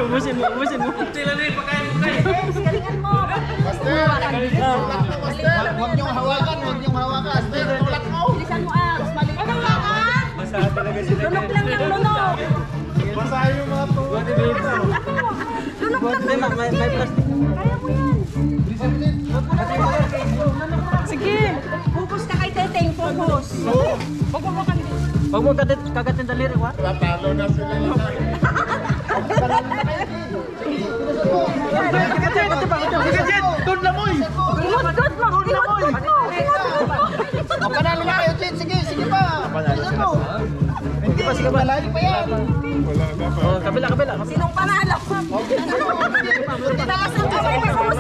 Ubusin mo. Sila na yung pagkain mo kayo. Galingan mo. Master, huwag niyong hawakan, huwag niyong hawakan. Master, tulak mo. Bilisan mo mas maliit. Ano hawakan? Masaha talaga sila. Lunok lang ng lunok. Basahin yung mga to. Lunok lang ng May plastic. Kaya mo yan. Sige. Focus ka kay Teteng, focus. Huwag mo makan. Huwag mo kagatin daliri, wa? Natalo na sila yun. Doon na mo eh! Panalo na kayo, Chin! Sige, sige pa! Bilisan mo! Hindi pa, sige pa! Malalim pa yan! Wala na pa. Kabila. Sinong panalo? Tinaas ang kamay, focus